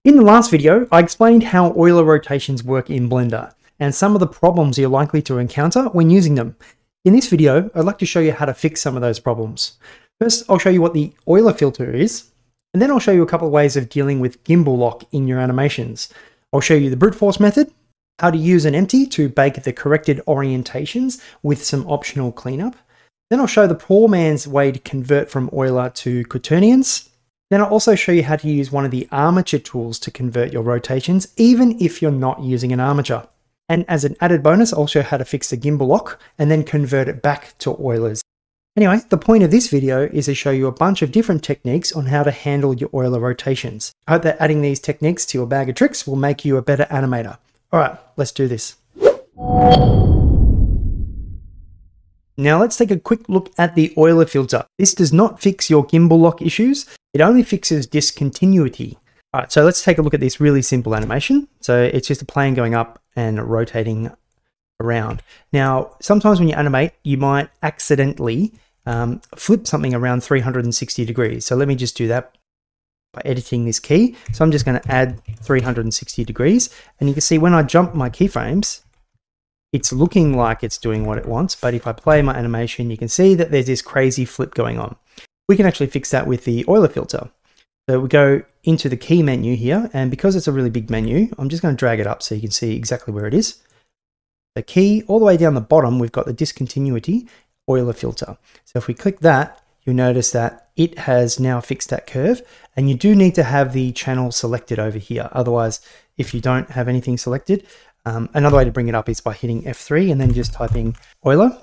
In the last video, I explained how Euler rotations work in Blender and some of the problems you're likely to encounter when using them. In this video, I'd like to show you how to fix some of those problems. First, I'll show you what the Euler filter is, and then I'll show you a couple of ways of dealing with gimbal lock in your animations. I'll show you the brute force method, how to use an empty to bake the corrected orientations with some optional cleanup. Then I'll show the poor man's way to convert from Euler to quaternions. Then I'll also show you how to use one of the armature tools to convert your rotations, even if you're not using an armature. And as an added bonus, I'll show you how to fix the gimbal lock and then convert it back to Eulers. Anyway, the point of this video is to show you a bunch of different techniques on how to handle your Euler rotations. I hope that adding these techniques to your bag of tricks will make you a better animator. All right, let's do this. Now let's take a quick look at the Euler filter. This does not fix your gimbal lock issues. It only fixes discontinuity. All right, so let's take a look at this really simple animation. So it's just a plane going up and rotating around. Now, sometimes when you animate, you might accidentally flip something around 360 degrees. So let me just do that by editing this key. So I'm just going to add 360 degrees. And you can see when I jump my keyframes, it's looking like it's doing what it wants. But if I play my animation, you can see that there's this crazy flip going on. We can actually fix that with the Euler filter. So we go into the key menu here, and because it's a really big menu, I'm just going to drag it up so you can see exactly where it is. The key, all the way down the bottom, we've got the discontinuity Euler filter. So if we click that, you'll notice that it has now fixed that curve, and you do need to have the channel selected over here. Otherwise, if you don't have anything selected, another way to bring it up is by hitting F3 and then just typing Euler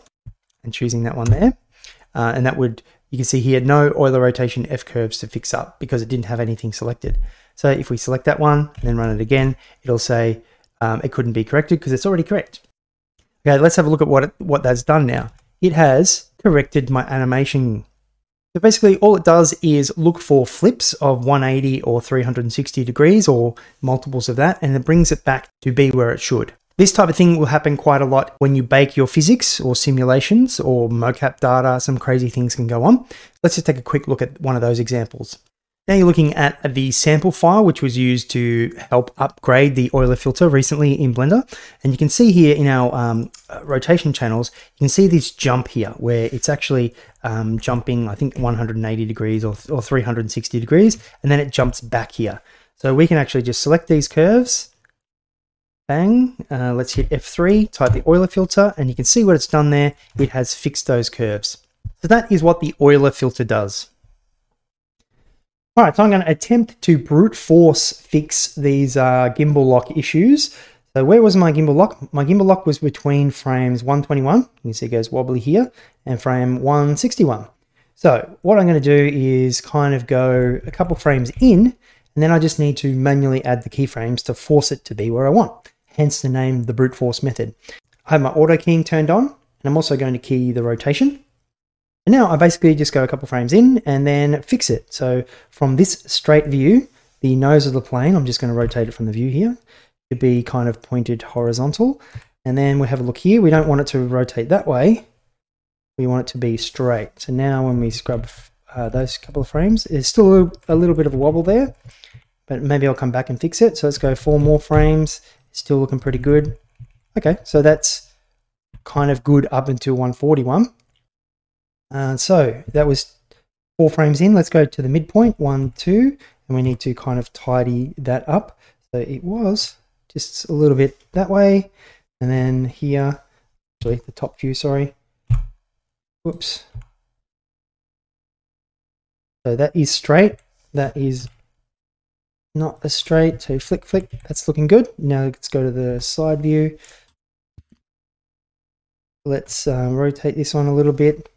and choosing that one there. And that would, you can see here, no Euler rotation F curves to fix up because it didn't have anything selected. So if we select that one and then run it again, it'll say it couldn't be corrected because it's already correct. Okay, let's have a look at what that's done now. It has corrected my animation. So basically all it does is look for flips of 180 or 360 degrees or multiples of that, and it brings it back to be where it should. This type of thing will happen quite a lot when you bake your physics or simulations or mocap data. Some crazy things can go on. Let's just take a quick look at one of those examples. Now you're looking at the sample file, which was used to help upgrade the Euler filter recently in Blender. And you can see here in our rotation channels, you can see this jump here where it's actually jumping, I think 180 degrees or 360 degrees, and then it jumps back here. So we can actually just select these curves. Bang, let's hit F3, type the Euler filter, and you can see what it's done there. It has fixed those curves. So that is what the Euler filter does. All right, so I'm going to attempt to brute force fix these gimbal lock issues. So where was my gimbal lock? My gimbal lock was between frames 121, you can see it goes wobbly here, and frame 161. So what I'm going to do is kind of go a couple frames in, and then I just need to manually add the keyframes to force it to be where I want. Hence the name, the brute force method. I have my auto keying turned on, and I'm also going to key the rotation. And now I basically just go a couple frames in and then fix it. So from this straight view, the nose of the plane, I'm just going to rotate it from the view here, to be kind of pointed horizontal. And then we have a look here. We don't want it to rotate that way. We want it to be straight. So now when we scrub those couple of frames, there's still a little bit of a wobble there, but maybe I'll come back and fix it. So let's go 4 more frames. Still looking pretty good. Okay, so that's kind of good up until 141. So that was 4 frames in. Let's go to the midpoint, 1, 2, and we need to kind of tidy that up. So it was just a little bit that way, and then here, actually the top view, sorry. Whoops. So that is straight. That is not as straight. So flick, flick. That's looking good. Now let's go to the side view. Let's rotate this one a little bit.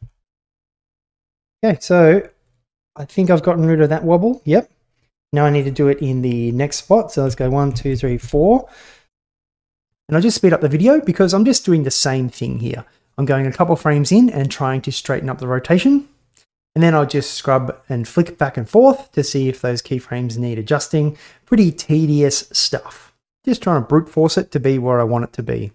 Okay, so I think I've gotten rid of that wobble. Yep. Now I need to do it in the next spot. So let's go 1, 2, 3, 4. And I'll just speed up the video because I'm just doing the same thing here. I'm going a couple frames in and trying to straighten up the rotation. And then I'll just scrub and flick back and forth to see if those keyframes need adjusting. Pretty tedious stuff. Just trying to brute force it to be where I want it to be.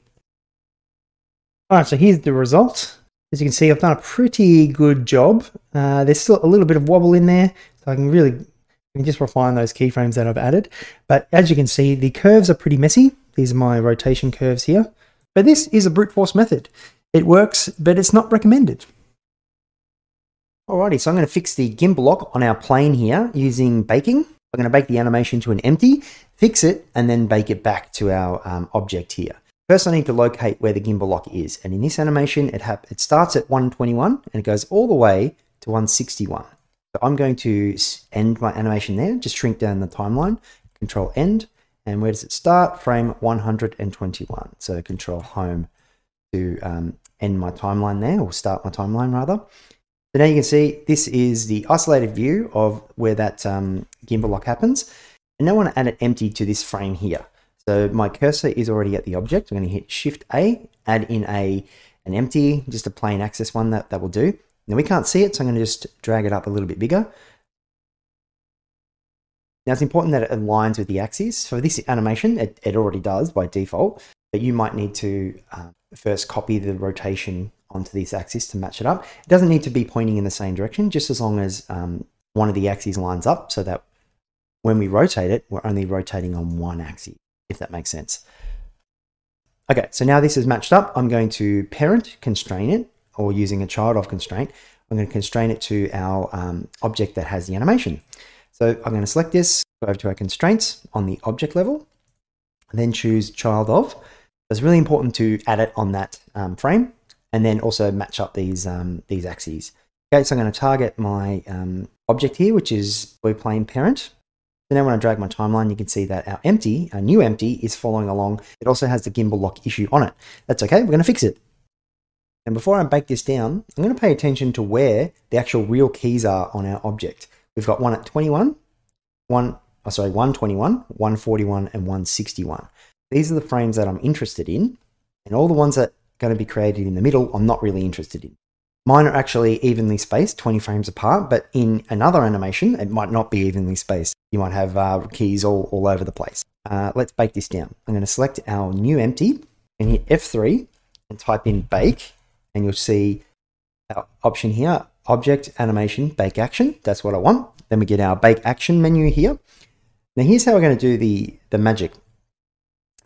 All right, so here's the result. As you can see, I've done a pretty good job. There's still a little bit of wobble in there, so I can really We can just refine those keyframes that I've added. But as you can see, the curves are pretty messy. These are my rotation curves here. But this is a brute force method. It works, but it's not recommended. Alrighty, so I'm going to fix the gimbal lock on our plane here using baking. I'm going to bake the animation to an empty, fix it, and then bake it back to our object here. First, I need to locate where the gimbal lock is. And in this animation, it starts at 121 and it goes all the way to 161. So I'm going to end my animation there, just shrink down the timeline, Control End. And where does it start? Frame 121. So Control Home to end my timeline there, or start my timeline rather. So now you can see this is the isolated view of where that gimbal lock happens. And now I want to add an empty to this frame here. So my cursor is already at the object. I'm going to hit Shift A, add in an empty, just a plain axis one that will do. Now we can't see it, so I'm going to just drag it up a little bit bigger. Now it's important that it aligns with the axis. For this animation, it already does by default, but you might need to first copy the rotation onto this axis to match it up. It doesn't need to be pointing in the same direction, just as long as one of the axes lines up, so that when we rotate it, we're only rotating on one axis, if that makes sense. Okay, so now this is matched up. I'm going to parent constrain it, or using a child of constraint. I'm going to constrain it to our object that has the animation. So I'm going to select this, go over to our constraints on the object level, and then choose child of. It's really important to add it on that frame, and then also match up these axes. Okay, so I'm going to target my object here, which is blue plane parent. So now when I drag my timeline, you can see that our new empty is following along. It also has the gimbal lock issue on it. That's okay, we're going to fix it. And before I bake this down, I'm going to pay attention to where the actual real keys are on our object. We've got one at 121, 141, and 161. These are the frames that I'm interested in, and all the ones that are going to be created in the middle, I'm not really interested in. Mine are actually evenly spaced, 20 frames apart, but in another animation, it might not be evenly spaced. You might have keys all over the place. Let's bake this down. I'm going to select our new empty and hit F3 and type in bake. And you'll see our option here, object, animation, bake action. That's what I want. Then we get our bake action menu here. Now here's how we're going to do the magic.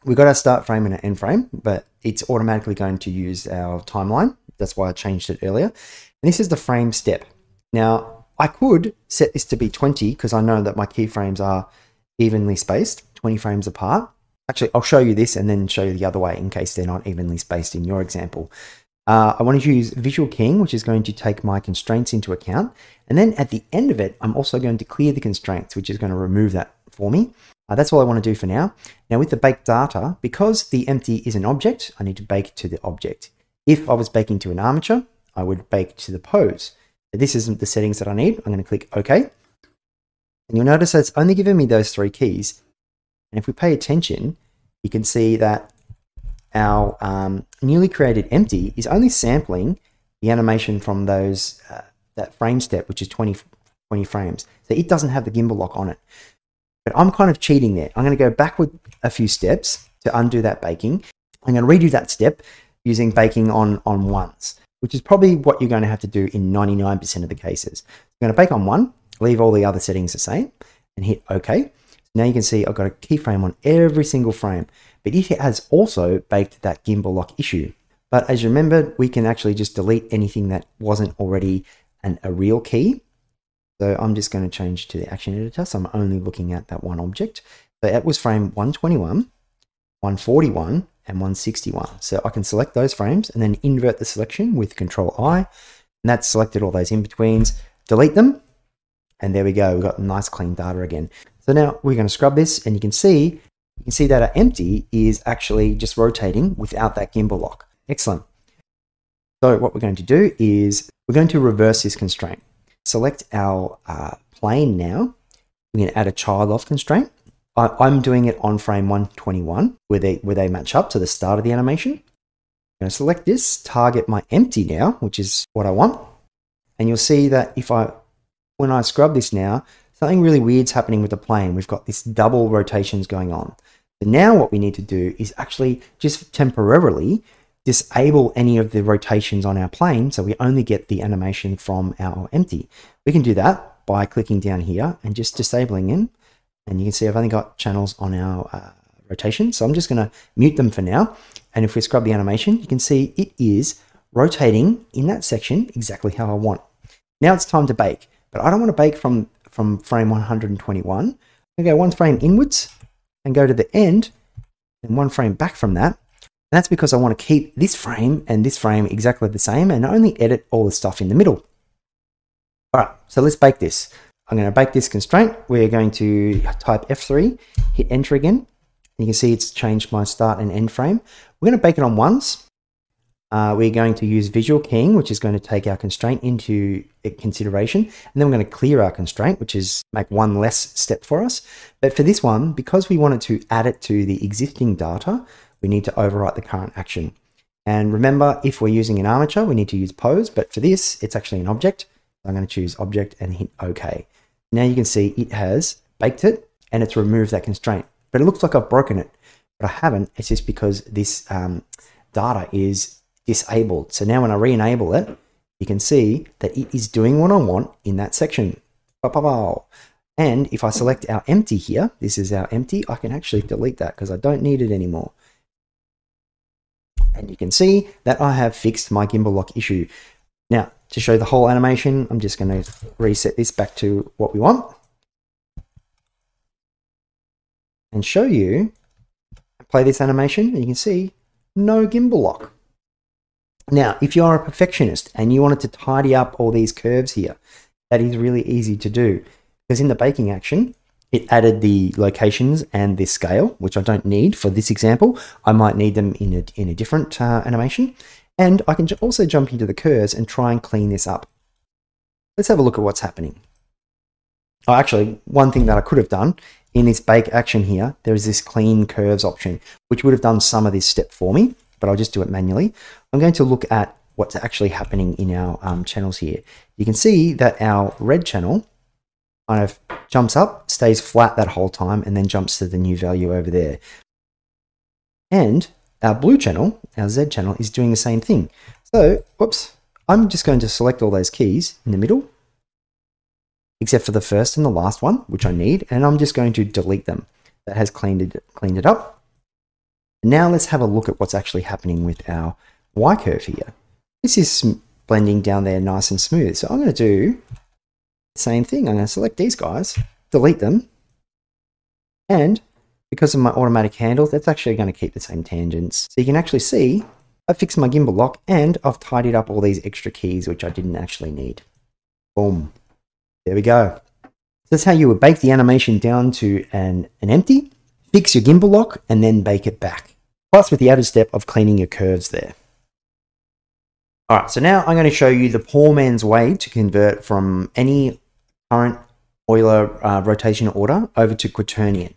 We've got our start frame and our end frame, but it's automatically going to use our timeline. That's why I changed it earlier. And this is the frame step. Now I could set this to be 20 because I know that my keyframes are evenly spaced, 20 frames apart. Actually, I'll show you this and then show you the other way in case they're not evenly spaced in your example. I want to use visual keying, which is going to take my constraints into account. And then at the end of it, I'm also going to clear the constraints, which is going to remove that for me. That's all I want to do for now. Now with the bake data, because the empty is an object, I need to bake to the object. If I was baking to an armature, I would bake to the pose. But this isn't the settings that I need. I'm going to click OK. And you'll notice that it's only given me those 3 keys. And if we pay attention, you can see that our newly created empty is only sampling the animation from those that frame step, which is 20 frames. So it doesn't have the gimbal lock on it. But I'm kind of cheating there. I'm going to go backward a few steps to undo that baking. I'm going to redo that step using baking on ones, which is probably what you're going to have to do in 99% of the cases. I'm going to bake on 1, leave all the other settings the same, and hit OK. Now you can see I've got a keyframe on every single frame, but it has also baked that gimbal lock issue. But as you remember, we can actually just delete anything that wasn't already a real key. So I'm just going to change to the action editor. So I'm only looking at that one object. So that was frame 121, 141, and 161. So I can select those frames and then invert the selection with Control I. And that's selected all those in-betweens, delete them. And there we go. We've got nice clean data again. So now we're going to scrub this and you can see that our empty is actually just rotating without that gimbal lock. Excellent. So what we're going to do is we're going to reverse this constraint. Select our plane now. We're going to add a child of constraint. I'm doing it on frame 121 where they match up to the start of the animation. I'm going to select this, target my empty now, which is what I want. And you'll see that when I scrub this now, something really weird's happening with the plane. We've got this double rotations going on. So now what we need to do is actually just temporarily disable any of the rotations on our plane so we only get the animation from our empty. We can do that by clicking down here and just disabling them. And you can see I've only got channels on our rotation. So I'm just going to mute them for now. And if we scrub the animation, you can see it is rotating in that section exactly how I want. Now it's time to bake, but I don't want to bake from frame 121. I'm going to go one frame inwards and go to the end and one frame back from that. And that's because I want to keep this frame and this frame exactly the same and only edit all the stuff in the middle. All right, so let's bake this. I'm going to bake this constraint. We're going to type F3, hit enter again. You can see it's changed my start and end frame. We're going to bake it on ones. We're going to use visual keying, which is going to take our constraint into consideration. And then we're going to clear our constraint, which is make one less step for us. But for this one, because we wanted to add it to the existing data, we need to overwrite the current action. And remember, if we're using an armature, we need to use pose. But for this, it's actually an object. I'm going to choose object and hit OK. Now you can see it has baked it and it's removed that constraint. But it looks like I've broken it, but I haven't. It's just because this data is disabled. So now when I re-enable it, you can see that it is doing what I want in that section. And if I select our empty here, this is our empty, I can actually delete that because I don't need it anymore. And you can see that I have fixed my gimbal lock issue. Now, to show the whole animation, I'm just going to reset this back to what we want. And show you, play this animation, and you can see no gimbal lock. Now, if you're a perfectionist and you wanted to tidy up all these curves here, that is really easy to do. Because in the baking action, it added the locations and the scale, which I don't need for this example. I might need them in a different animation. And I can also jump into the curves and try and clean this up. Let's have a look at what's happening. Oh, actually, one thing that I could have done in this bake action here, there is this clean curves option, which would have done some of this step for me, but I'll just do it manually. I'm going to look at what's actually happening in our channels here. You can see that our red channel kind of jumps up, stays flat that whole time, and then jumps to the new value over there. And our blue channel, our Z channel, is doing the same thing. So, whoops, I'm just going to select all those keys in the middle, except for the first and the last one, which I need, and I'm just going to delete them. That has cleaned it up. Now let's have a look at what's actually happening with our Y curve here. This is blending down there nice and smooth. So I'm going to do the same thing. I'm going to select these guys, delete them, and because of my automatic handles, that's actually going to keep the same tangents. So you can actually see I fixed my gimbal lock and I've tidied up all these extra keys, which I didn't actually need. Boom. There we go. That's how you would bake the animation down to an empty, fix your gimbal lock, and then bake it back. Plus with the added step of cleaning your curves there. All right, so now I'm going to show you the poor man's way to convert from any current Euler rotation order over to quaternion.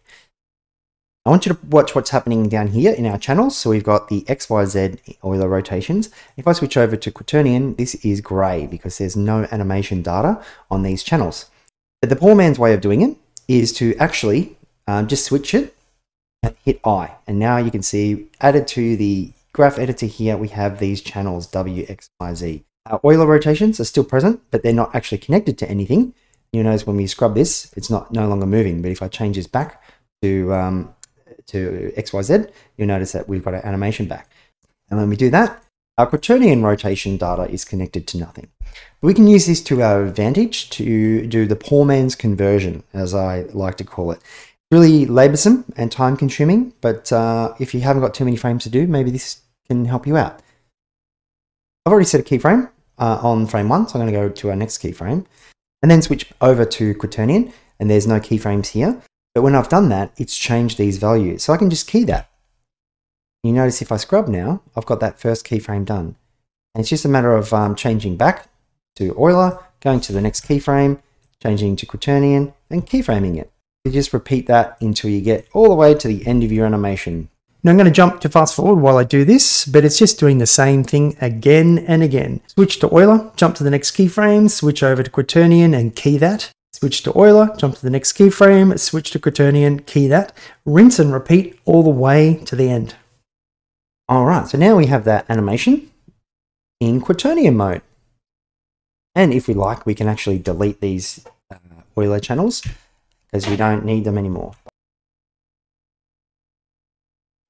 I want you to watch what's happening down here in our channels. So we've got the X, Y, Z Euler rotations. If I switch over to quaternion, this is gray because there's no animation data on these channels. But the poor man's way of doing it is to actually just switch it and hit I. And now you can see added to the graph editor here, we have these channels W, X, Y, Z. Our Euler rotations are still present, but they're not actually connected to anything. You'll notice when we scrub this, it's no longer moving. But if I change this back to XYZ, you'll notice that we've got our animation back. And when we do that, our quaternion rotation data is connected to nothing. We can use this to our advantage to do the poor man's conversion, as I like to call it. Really laborsome and time consuming, but if you haven't got too many frames to do, maybe this can help you out. I've already set a keyframe on frame 1, so I'm going to go to our next keyframe and then switch over to quaternion, and there's no keyframes here. But when I've done that, it's changed these values. So I can just key that. You notice if I scrub now, I've got that first keyframe done. And it's just a matter of changing back to Euler, going to the next keyframe, changing to quaternion, and keyframing it. You just repeat that until you get all the way to the end of your animation. Now I'm going to jump to fast forward while I do this, but it's just doing the same thing again and again. Switch to Euler, jump to the next keyframe, switch over to quaternion and key that. Switch to Euler, jump to the next keyframe, switch to quaternion, key that. Rinse and repeat all the way to the end. All right, so now we have that animation in quaternion mode. And if we like, we can actually delete these Euler channels because we don't need them anymore.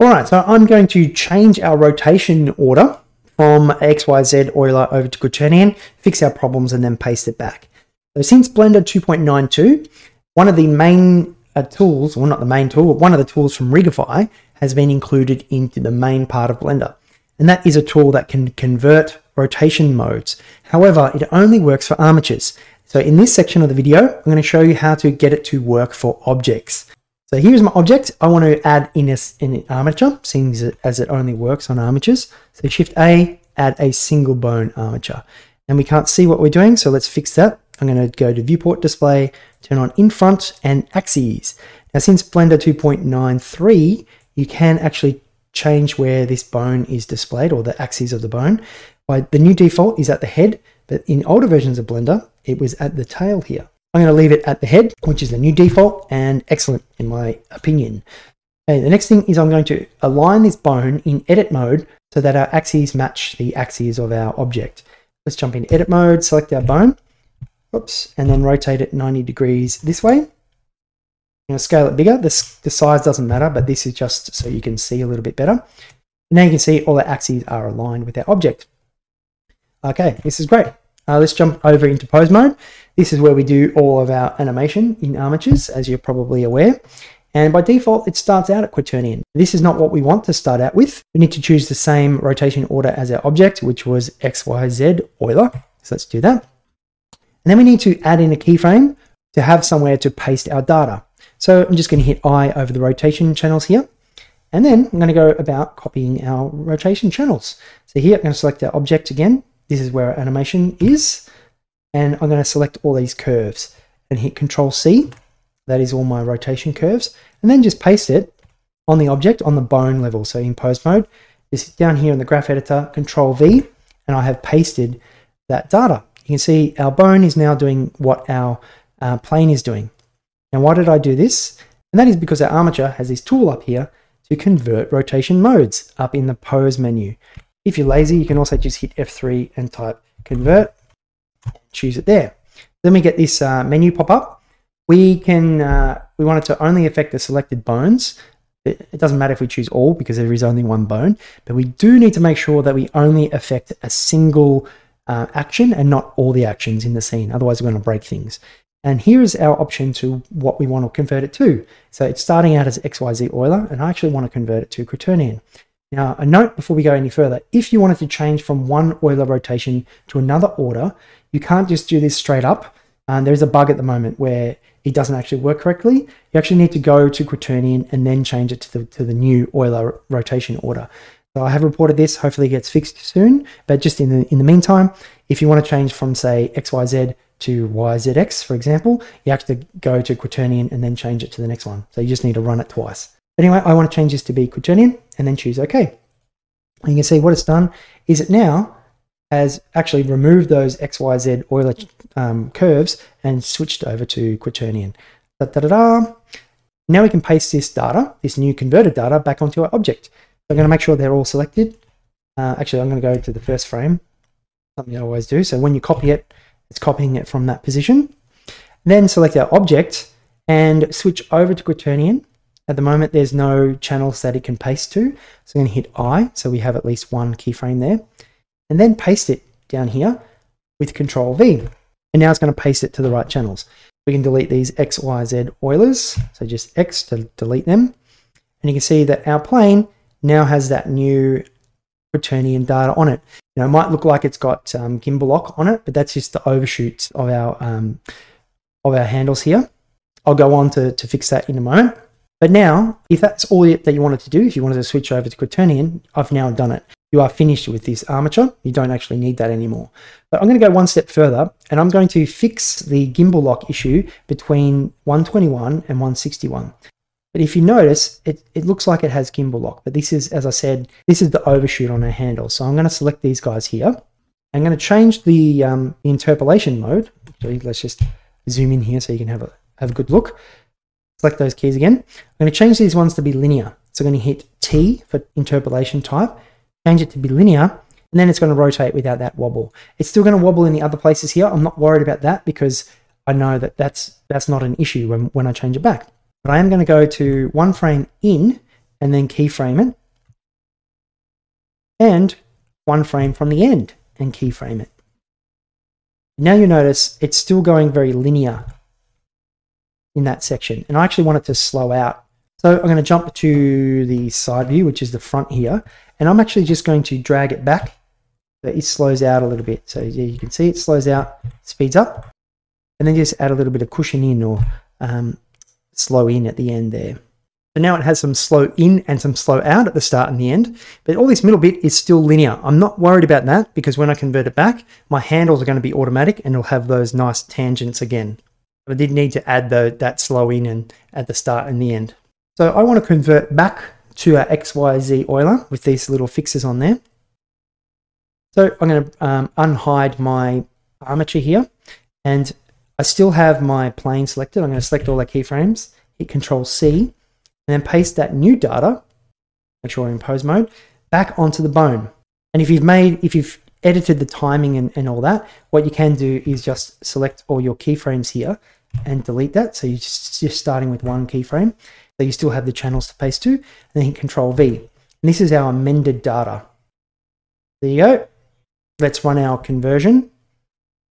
All right, so I'm going to change our rotation order from XYZ Euler over to quaternion, fix our problems, and then paste it back. So since Blender 2.92, one of the main tools, well, not the main tool, but one of the tools from Rigify has been included into the main part of Blender. And that is a tool that can convert rotation modes. However, it only works for armatures. So in this section of the video, I'm going to show you how to get it to work for objects. So here's my object. I want to add in an armature, seeing as it only works on armatures. So Shift A, add a single bone armature. And we can't see what we're doing, so let's fix that. I'm going to go to Viewport Display, turn on In Front and Axes. Now since Blender 2.93, you can actually change where this bone is displayed, or the axis of the bone. The new default is at the head, but in older versions of Blender, it was at the tail here. I'm going to leave it at the head, which is the new default, and excellent in my opinion. Okay, the next thing is I'm going to align this bone in edit mode so that our axes match the axes of our object. Let's jump into edit mode, select our bone, oops, and then rotate it 90 degrees this way. I'm going to scale it bigger. The size doesn't matter, but this is just so you can see a little bit better. And now you can see all the axes are aligned with our object. Okay, this is great. Let's jump over into pose mode. This is where we do all of our animation in armatures, as you're probably aware. And by default, it starts out at quaternion. This is not what we want to start out with. We need to choose the same rotation order as our object, which was XYZ Euler. So let's do that. And then we need to add in a keyframe to have somewhere to paste our data. So I'm just going to hit I over the rotation channels here. And then I'm going to go about copying our rotation channels. So here I'm going to select our object again. This is where our animation is. And I'm going to select all these curves and hit Control C. That is all my rotation curves. And then just paste it on the object on the bone level. So in pose mode, just down here in the graph editor, Control V, and I have pasted that data. You can see our bone is now doing what our plane is doing. Now, why did I do this? And that is because our armature has this tool up here to convert rotation modes up in the pose menu. If you're lazy, you can also just hit F3 and type convert, choose it there. Then we get this menu pop up. We want it to only affect the selected bones. It doesn't matter if we choose all because there is only one bone, but we do need to make sure that we only affect a single action and not all the actions in the scene. Otherwise, we're going to break things. And here is our option to what we want to convert it to. So it's starting out as XYZ Euler, and I actually want to convert it to quaternion. Now, a note before we go any further, if you wanted to change from one Euler rotation to another order, you can't just do this straight up. There's a bug at the moment where it doesn't actually work correctly. You actually need to go to quaternion and then change it to the new Euler rotation order. So I have reported this, hopefully it gets fixed soon, but just in the meantime, if you want to change from say XYZ to YZX, for example, you have to go to quaternion and then change it to the next one. So you just need to run it twice. Anyway, I want to change this to be quaternion and then choose OK. And you can see what it's done is it now has actually removed those XYZ Euler curves and switched over to quaternion. Now we can paste this data, this new converted data, back onto our object. So I'm going to make sure they're all selected. Actually, I'm going to go to the first frame, something I always do. So when you copy it, it's copying it from that position. Then select our object and switch over to quaternion. At the moment, there's no channels that it can paste to. So I'm going to hit I, so we have at least one keyframe there. And then paste it down here with Control V. And now it's going to paste it to the right channels. We can delete these XYZ Eulers, so just X to delete them. And you can see that our plane now has that new quaternion data on it. It might look like it's got gimbal lock on it, but that's just the overshoots of our handles here. I'll go on to fix that in a moment. But now, if that's all that you wanted to do, if you wanted to switch over to quaternion, I've now done it. You are finished with this armature. You don't actually need that anymore. But I'm going to go one step further, and I'm going to fix the gimbal lock issue between 121 and 161. But if you notice, it looks like it has gimbal lock, but this is, as I said, this is the overshoot on our handle. So I'm going to select these guys here. I'm going to change the interpolation mode. So let's just zoom in here so you can have a good look. Select those keys again. I'm going to change these ones to be linear. So I'm going to hit T for interpolation type, change it to be linear, and then it's going to rotate without that wobble. It's still going to wobble in the other places here. I'm not worried about that because I know that that's not an issue when I change it back. But I am going to go to one frame in and then keyframe it, and one frame from the end and keyframe it. Now you notice it's still going very linear in that section, and I actually want it to slow out. So I'm going to jump to the side view, which is the front here, and I'm actually just going to drag it back so it slows out a little bit. So yeah, you can see it slows out, speeds up, and then just add a little bit of cushion in, or slow in at the end there. So now it has some slow in and some slow out at the start and the end, but all this middle bit is still linear. I'm not worried about that, because when I convert it back, my handles are going to be automatic and it'll have those nice tangents again. But I did need to add that slow in and at the start and the end. So I want to convert back to our XYZ Euler with these little fixes on there. So I'm going to unhide my armature here, and I still have my plane selected. I'm going to select all the keyframes, hit Control C, and then paste that new data, make sure we're in pose mode, back onto the bone. And if you've edited the timing and all that, what you can do is just select all your keyframes here and delete that. So you're just starting with one keyframe. So you still have the channels to paste to, and then hit Control V. And this is our amended data. There you go. Let's run our conversion.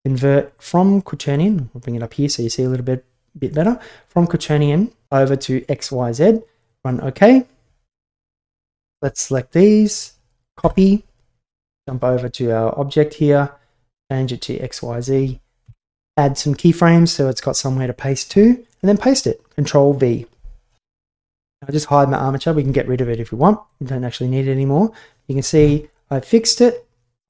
Convert from quaternion. We'll bring it up here so you see a little bit better. From quaternion over to XYZ. Run OK. Let's select these. Copy. Jump over to our object here. Change it to XYZ. Add some keyframes so it's got somewhere to paste to, and then paste it. Control V. I'll just hide my armature. We can get rid of it if we want. We don't actually need it anymore. You can see I fixed it.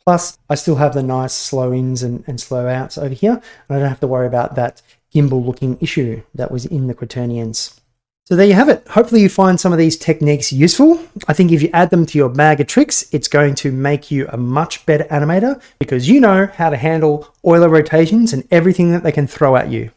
Plus, I still have the nice slow ins and slow outs over here. And I don't have to worry about that gimbal looking issue that was in the quaternions. So there you have it. Hopefully you find some of these techniques useful. I think if you add them to your bag of tricks, it's going to make you a much better animator, because you know how to handle Euler rotations and everything that they can throw at you.